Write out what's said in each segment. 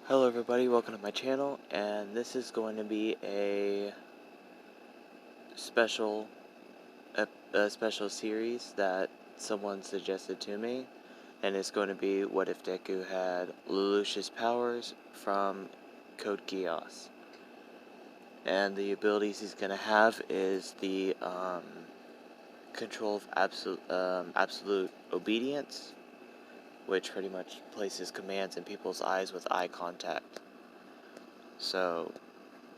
Hello everybody, welcome to my channel, and this is going to be a special series that someone suggested to me, and it's going to be what if Deku had lelouch's powers from Code Geass. And the abilities he's going to have is the control of absolute obedience, which pretty much places commands in people's eyes with eye contact. So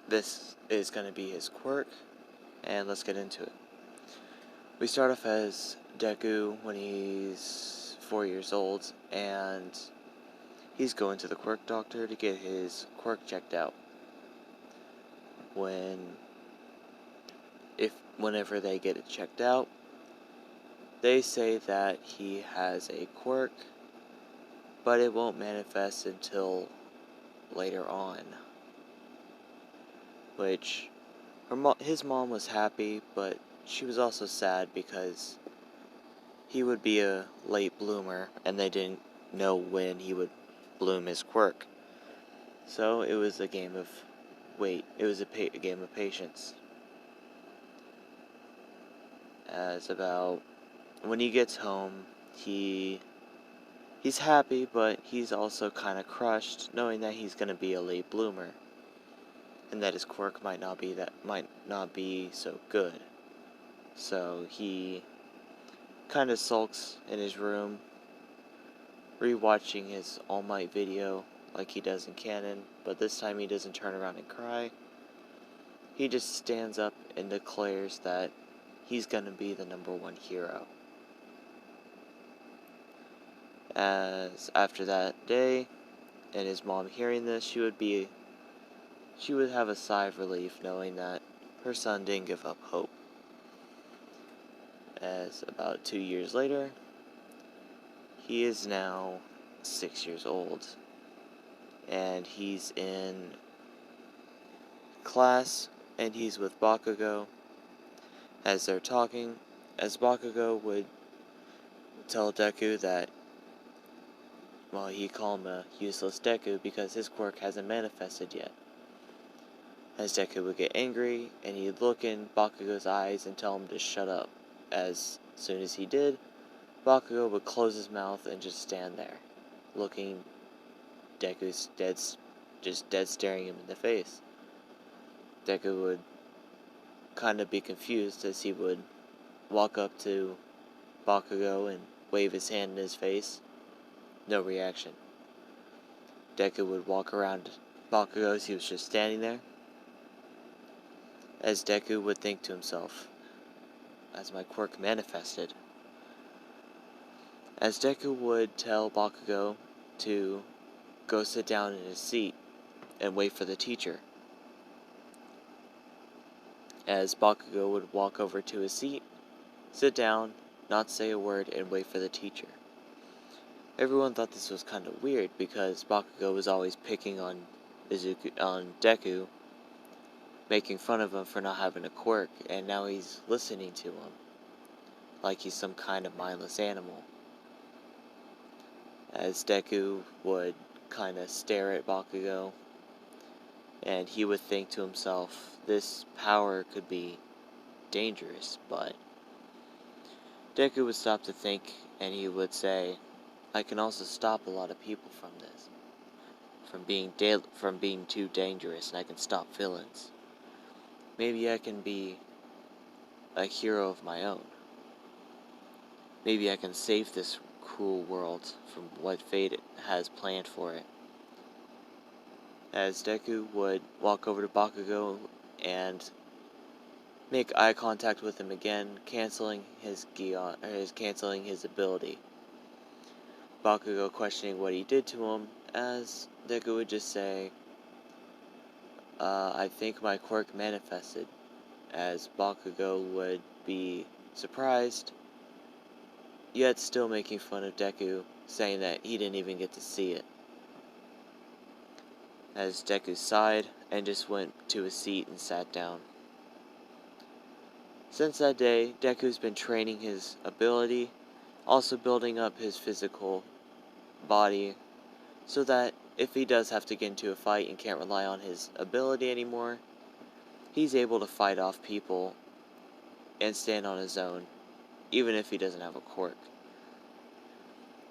this is going to be his quirk, and let's get into it. We start off as Deku when he's 4 years old, and he's going to the quirk doctor to get his quirk checked out. Whenever they get it checked out, they say that he has a quirk, but it won't manifest until later on. Which, his mom was happy, but she was also sad because he would be a late bloomer, and they didn't know when he would bloom his quirk. So it was a game of wait. It was a game of patience. When he gets home, he's happy, but he's also kind of crushed, knowing that he's gonna be a late bloomer, and that his quirk might not be so good. So he kind of sulks in his room, rewatching his All Might video like he does in canon, but this time he doesn't turn around and cry. He just stands up and declares that he's gonna be the #1 hero. As after that day, and his mom hearing this, she would have a sigh of relief knowing that her son didn't give up hope. As about 2 years later, he is now 6 years old, and he's in class, and he's with Bakugo. As they're talking, as Bakugo would tell Deku that, well, he called him a useless Deku because his quirk hasn't manifested yet. As Deku would get angry, and he'd look in Bakugo's eyes and tell him to shut up. As soon as he did, Bakugo would close his mouth and just stand there, looking Deku's dead staring him in the face. Deku would kind of be confused as he would walk up to Bakugo and wave his hand in his face. No reaction. Deku would walk around Bakugo as he was just standing there. As Deku would think to himself, as my quirk manifested. As Deku would tell Bakugo to go sit down in his seat and wait for the teacher. As Bakugo would walk over to his seat, sit down, not say a word, and wait for the teacher. Everyone thought this was kind of weird because Bakugo was always picking on Deku, making fun of him for not having a quirk, and now he's listening to him like he's some kind of mindless animal. As Deku would kind of stare at Bakugo, and he would think to himself, this power could be dangerous, but Deku would stop to think, and he would say, I can also stop a lot of people from this, from being too dangerous, and I can stop villains. Maybe I can be a hero of my own. Maybe I can save this cruel world from what fate has planned for it. As Deku would walk over to Bakugo and make eye contact with him again, canceling his ability. Bakugo questioning what he did to him, as Deku would just say, I think my quirk manifested, as Bakugo would be surprised, yet still making fun of Deku, saying that he didn't even get to see it. As Deku sighed and just went to his seat and sat down. Since that day, Deku's been training his ability, also building up his physical body, so that if he does have to get into a fight and can't rely on his ability anymore, he's able to fight off people and stand on his own, even if he doesn't have a quirk.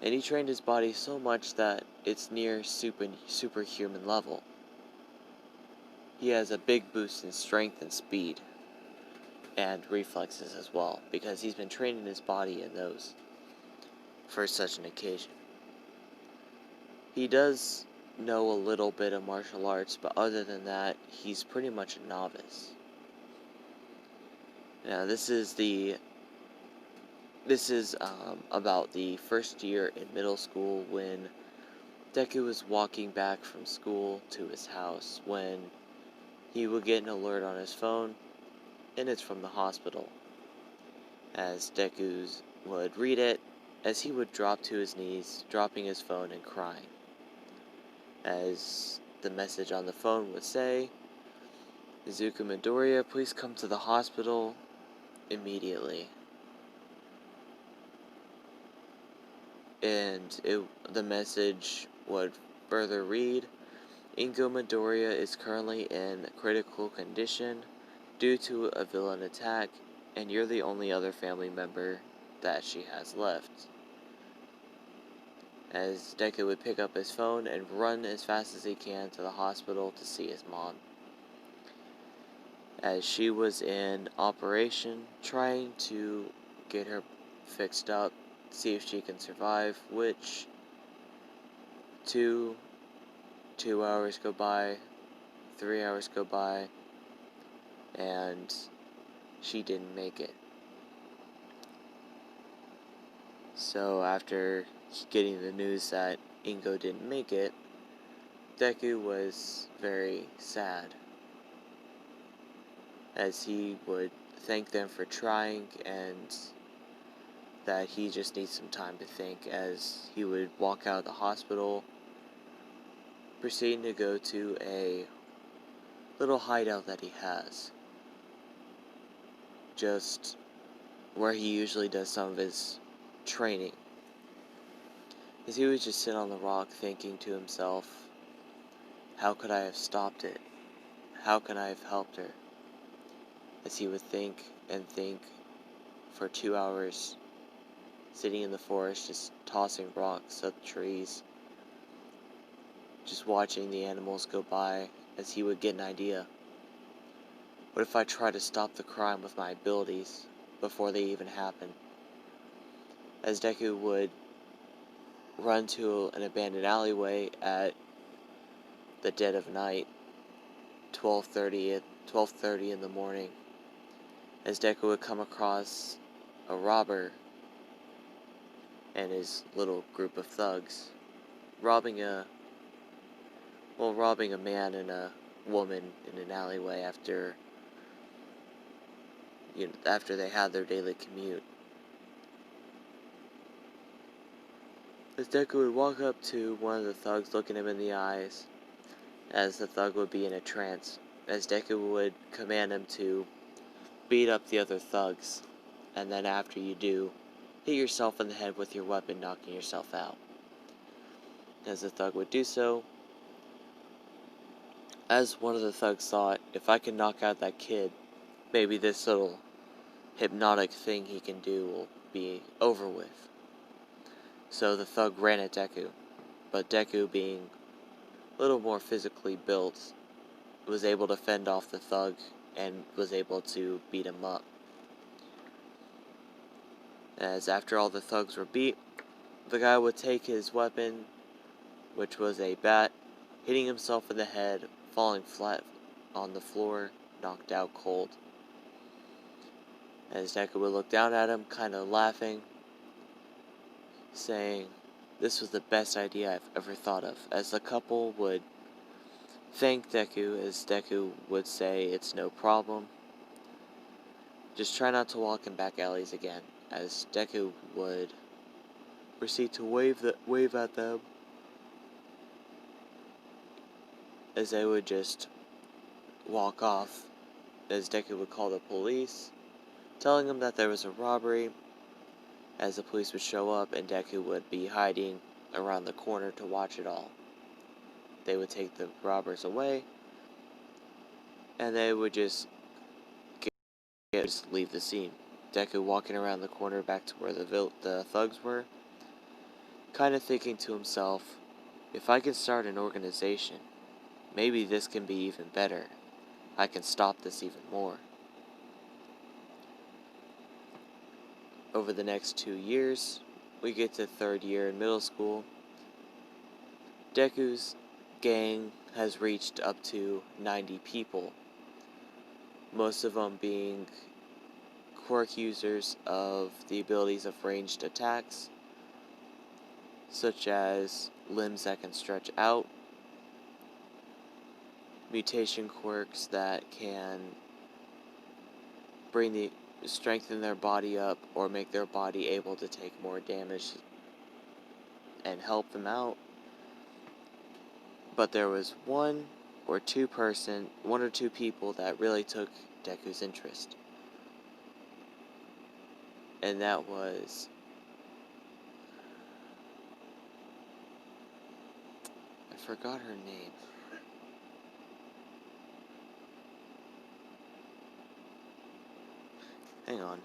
And he trained his body so much that it's near superhuman level. He has a big boost in strength and speed, and reflexes as well, because he's been training his body in those for such an occasion. He does know a little bit of martial arts, but other than that, he's pretty much a novice. Now, this is about the first year in middle school when Deku was walking back from school to his house when he would get an alert on his phone, and it's from the hospital. As Deku would read it, as he would drop to his knees, dropping his phone and crying. As the message on the phone would say, "Izuku Midoriya, please come to the hospital immediately." And the message would further read, "Ingo Midoriya is currently in critical condition due to a villain attack, and you're the only other family member that she has left." As Deku would pick up his phone and run as fast as he can to the hospital to see his mom, as she was in operation trying to get her fixed up, see if she can survive, which two hours go by, 3 hours go by, and she didn't make it. So after getting the news that Ingo didn't make it, Deku was very sad, as he would thank them for trying and that he just needs some time to think, as he would walk out of the hospital, proceeding to go to a little hideout that he has, just where he usually does some of his training. As he would just sit on the rock thinking to himself, how could I have stopped it? How can I have helped her? As he would think and think for 2 hours, sitting in the forest, just tossing rocks at the trees, just watching the animals go by, as he would get an idea. What if I try to stop the crime with my abilities before they even happen? As Deku would run to an abandoned alleyway at the dead of night, 12:30 in the morning, as Deku would come across a robber and his little group of thugs robbing a man and a woman in an alleyway after they had their daily commute. As Deku would walk up to one of the thugs, looking him in the eyes, as the thug would be in a trance, as Deku would command him to beat up the other thugs, and then after you do, hit yourself in the head with your weapon, knocking yourself out. As the thug would do so, as one of the thugs thought, if I can knock out that kid, maybe this little hypnotic thing he can do will be over with. So the thug ran at Deku, but Deku, being a little more physically built, was able to fend off the thug and was able to beat him up. As after all the thugs were beat, the guy would take his weapon, which was a bat, hitting himself in the head, falling flat on the floor, knocked out cold. As Deku would look down at him, kind of laughing, saying, "This was the best idea I've ever thought of." As the couple would thank Deku, as Deku would say, "It's no problem. Just try not to walk in back alleys again." As Deku would proceed to wave at them, as they would just walk off, as Deku would call the police, telling them that there was a robbery, as the police would show up and Deku would be hiding around the corner to watch it all. they would take the robbers away, and they would just leave the scene. Deku walking around the corner back to where the thugs were, kind of thinking to himself, if I can start an organization, maybe this can be even better. I can stop this even more. Over the next 2 years, we get to 3rd year in middle school. Deku's gang has reached up to 90 people, most of them being quirk users of the abilities of ranged attacks, such as limbs that can stretch out, mutation quirks that can strengthen their body up or make their body able to take more damage and help them out. But there was one or two people that really took Deku's interest. And that was I forgot her name. Hang on.